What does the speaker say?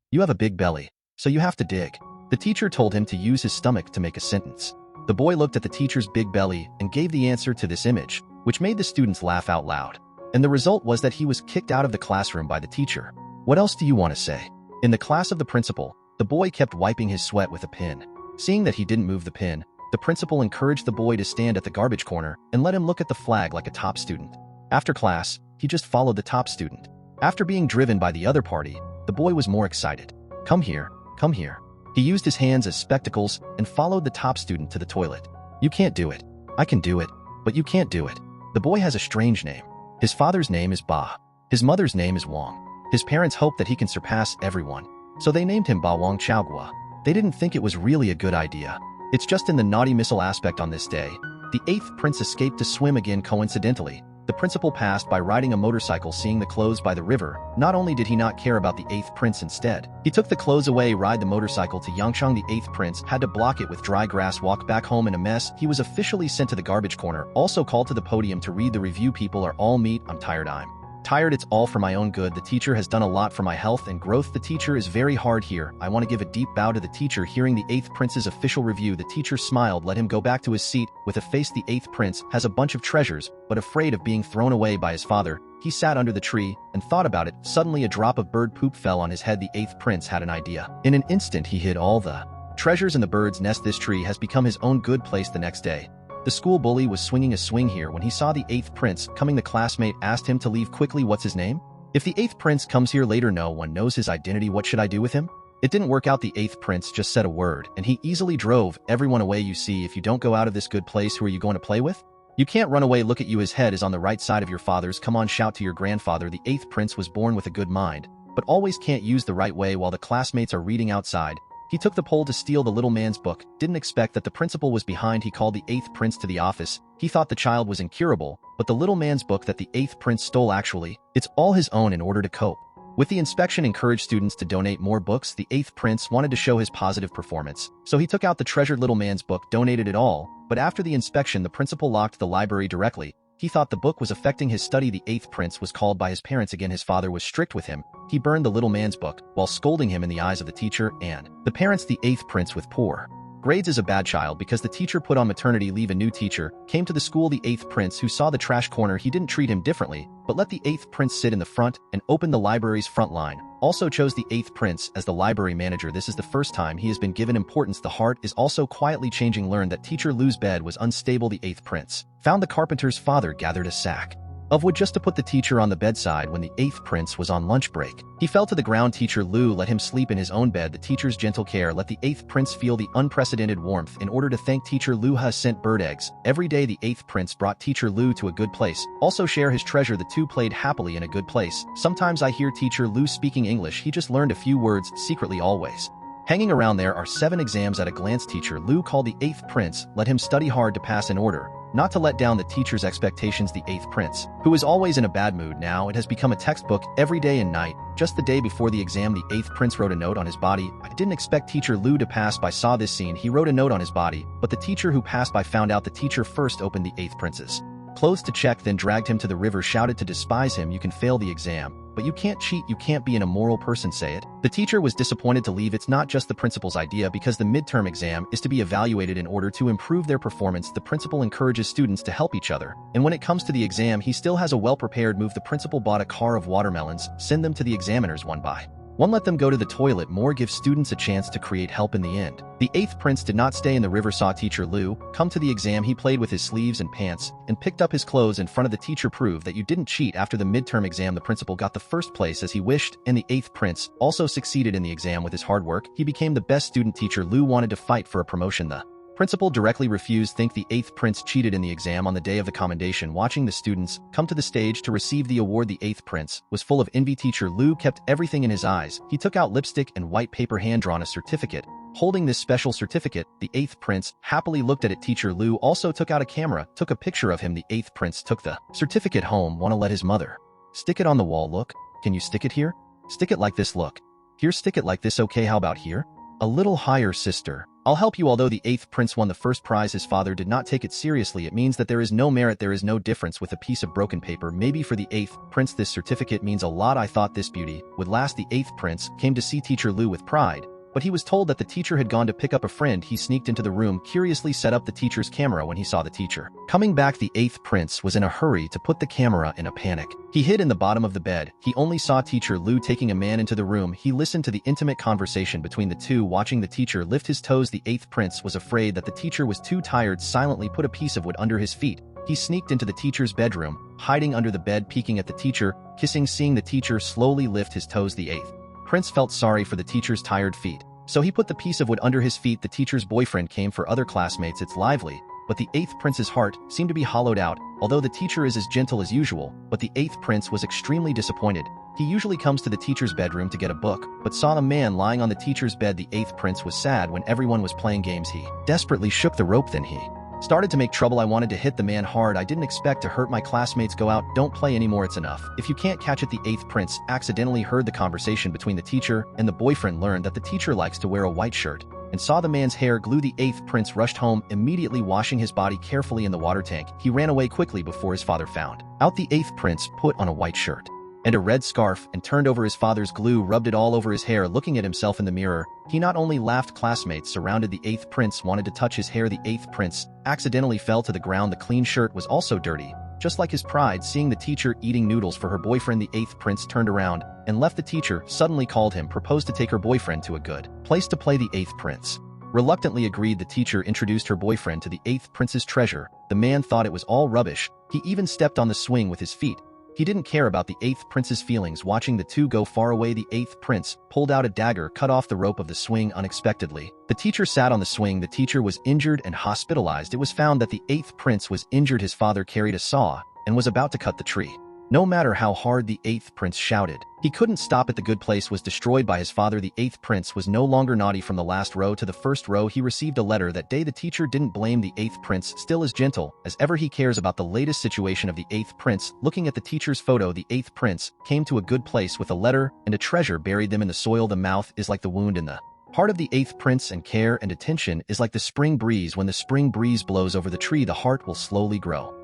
You have a big belly, so you have to dig. The teacher told him to use his stomach to make a sentence. The boy looked at the teacher's big belly and gave the answer to this image, which made the students laugh out loud. And the result was that he was kicked out of the classroom by the teacher. What else do you want to say? In the class of the principal, the boy kept wiping his sweat with a pin. Seeing that he didn't move the pin, the principal encouraged the boy to stand at the garbage corner and let him look at the flag like a top student. After class, he just followed the top student. After being driven by the other party, the boy was more excited. Come here, come here. He used his hands as spectacles and followed the top student to the toilet. You can't do it. I can do it, but you can't do it. The boy has a strange name. His father's name is Ba. His mother's name is Wang. His parents hope that he can surpass everyone, so they named him Ba Wang Chaogua. They didn't think it was really a good idea. It's just in the naughty missile aspect on this day. The 8th prince escaped to swim again coincidentally. The principal passed by riding a motorcycle seeing the clothes by the river. Not only did he not care about the 8th prince instead, he took the clothes away, ride the motorcycle to Yangchang. The 8th prince had to block it with dry grass, walk back home in a mess. He was officially sent to the garbage corner, also called to the podium to read the review. People are all meat. I'm tired. It's all for my own good. The teacher has done a lot for my health and growth. The teacher is very hard here. I want to give a deep bow to the teacher. Hearing the 8th prince's official review, the teacher smiled, let him go back to his seat. With a face, the 8th prince has a bunch of treasures, but afraid of being thrown away by his father, he sat under the tree and thought about it. Suddenly a drop of bird poop fell on his head. The 8th prince had an idea. In an instant he hid all the treasures in the bird's nest. This tree has become his own good place. The next day, the school bully was swinging a swing here when he saw the 8th prince coming. The classmate asked him to leave quickly. What's his name? If the 8th prince comes here later, no one knows his identity. What should I do with him? It didn't work out. The 8th prince just said a word, and he easily drove everyone away. You see, if you don't go out of this good place, who are you going to play with? You can't run away. Look at you. His head is on the right side of your father's. Come on, shout to your grandfather. The 8th prince was born with a good mind, but always can't use the right way. While the classmates are reading outside, he took the pole to steal the little man's book. Didn't expect that the principal was behind. He called the 8th prince to the office. He thought the child was incurable, but the little man's book that the 8th prince stole, actually, it's all his own. In order to cope with the inspection, encouraged students to donate more books. The 8th prince wanted to show his positive performance, so he took out the treasured little man's book, donated it all. But after the inspection, the principal locked the library directly. He thought the book was affecting his study. The 8th prince was called by his parents again. His father was strict with him. He burned the little man's book while scolding him in the eyes of the teacher and the parents. The 8th prince with poor grades is a bad child because the teacher put on maternity leave. A new teacher came to the school. The 8th prince, who saw the trash corner, he didn't treat him differently, but let the 8th prince sit in the front and open the library's front line. Also chose the 8th prince as the library manager. This is the first time he has been given importance. The heart is also quietly changing. Learned that teacher Lu's bed was unstable. The 8th prince found the carpenter's father gathered a sack of wood just to put the teacher on the bedside. When the 8th prince was on lunch break, he fell to the ground. Teacher Lu let him sleep in his own bed. The teacher's gentle care let the 8th prince feel the unprecedented warmth. In order to thank teacher Lu, has sent bird eggs every day. The 8th prince brought teacher Lu to a good place, also share his treasure. The two played happily in a good place. Sometimes I hear teacher Lu speaking English. He just learned a few words secretly always. Hanging around there are 7 exams at a glance. Teacher Lu called the 8th prince, let him study hard to pass in order not to let down the teacher's expectations. The 8th prince, who is always in a bad mood now, it has become a textbook every day and night. Just the day before the exam, the 8th prince wrote a note on his body. I didn't expect teacher Lu to pass by. Saw this scene. He wrote a note on his body, but the teacher who passed by found out. The teacher first opened the 8th prince's clothes to check, then dragged him to the river, shouted to despise him. You can fail the exam, but you can't cheat. You can't be an immoral person. Say it. The teacher was disappointed to leave. It's not just the principal's idea, because the midterm exam is to be evaluated in order to improve their performance. The principal encourages students to help each other, and when it comes to the exam, he still has a well-prepared move. The principal bought a car of watermelons, send them to the examiners one by one, let them go to the toilet more, give students a chance to create help. In the end, the 8th prince did not stay in the river. Saw teacher Lu come to the exam. He played with his sleeves and pants and picked up his clothes in front of the teacher. Prove that you didn't cheat. After the midterm exam, the principal got the first place as he wished, and the 8th prince also succeeded in the exam. With his hard work, he became the best student. Teacher Lu wanted to fight for a promotion. The principal directly refused. Think the 8th prince cheated in the exam. On the day of the commendation, watching the students come to the stage to receive the award, the 8th prince was full of envy. Teacher Lu kept everything in his eyes. He took out lipstick and white paper, hand-drawn a certificate. Holding this special certificate, the 8th prince happily looked at it. Teacher Lu also took out a camera, took a picture of him. The 8th prince took the certificate home. Want to let his mother stick it on the wall. Look, can you stick it here? Stick it like this. Look, here, stick it like this. Okay, how about here? A little higher, sister. I'll help you. Although the 8th prince won the first prize, his father did not take it seriously. It means that there is no merit, there is no difference with a piece of broken paper. Maybe for the 8th prince this certificate means a lot. I thought this beauty would last. The 8th prince came to see teacher Lu with pride, but he was told that the teacher had gone to pick up a friend. He sneaked into the room, curiously set up the teacher's camera. When he saw the teacher coming back, the 8th prince was in a hurry to put the camera in a panic. He hid in the bottom of the bed. He only saw teacher Lu taking a man into the room. He listened to the intimate conversation between the two, watching the teacher lift his toes. The 8th prince was afraid that the teacher was too tired, silently put a piece of wood under his feet. He sneaked into the teacher's bedroom, hiding under the bed, peeking at the teacher, kissing, seeing the teacher slowly lift his toes. The 8th prince felt sorry for the teacher's tired feet, so he put the piece of wood under his feet. The teacher's boyfriend came for other classmates. It's lively, but the 8th prince's heart seemed to be hollowed out. Although the teacher is as gentle as usual, but the 8th prince was extremely disappointed. He usually comes to the teacher's bedroom to get a book, but saw a man lying on the teacher's bed. The 8th prince was sad. When everyone was playing games, he desperately shook the rope. Then he started to make trouble. I wanted to hit the man hard. I didn't expect to hurt my classmates. Go out, don't play anymore, it's enough. If you can't catch it. The 8th prince accidentally heard the conversation between the teacher and the boyfriend, learned that the teacher likes to wear a white shirt, and saw the man's hair glue. The 8th prince rushed home, immediately washing his body carefully in the water tank. He ran away quickly before his father found out. The 8th prince put on a white shirt and a red scarf and turned over his father's glue, rubbed it all over his hair. Looking at himself in the mirror, he not only laughed, classmates surrounded. The 8th prince wanted to touch his hair. The 8th prince accidentally fell to the ground. The clean shirt was also dirty, just like his pride. Seeing the teacher eating noodles for her boyfriend, the 8th prince turned around and left. The teacher suddenly called him, proposed to take her boyfriend to a good place to play. The 8th prince reluctantly agreed. The teacher introduced her boyfriend to the 8th prince's treasure. The man thought it was all rubbish. He even stepped on the swing with his feet. He didn't care about the 8th prince's feelings. Watching the two go far away, the 8th prince pulled out a dagger, cut off the rope of the swing unexpectedly. The teacher sat on the swing. The teacher was injured and hospitalized. It was found that the 8th prince was injured. His father carried a saw and was about to cut the tree. No matter how hard the 8th prince shouted, he couldn't stop it. The good place was destroyed by his father. The 8th prince was no longer naughty. From the last row to the first row, he received a letter that day. The teacher didn't blame the 8th prince, still as gentle as ever. He cares about the latest situation of the 8th prince. Looking at the teacher's photo, the 8th prince came to a good place with a letter and a treasure, buried them in the soil. The mouth is like the wound in the heart of the 8th prince, and care and attention is like the spring breeze. When the spring breeze blows over the tree, the heart will slowly grow.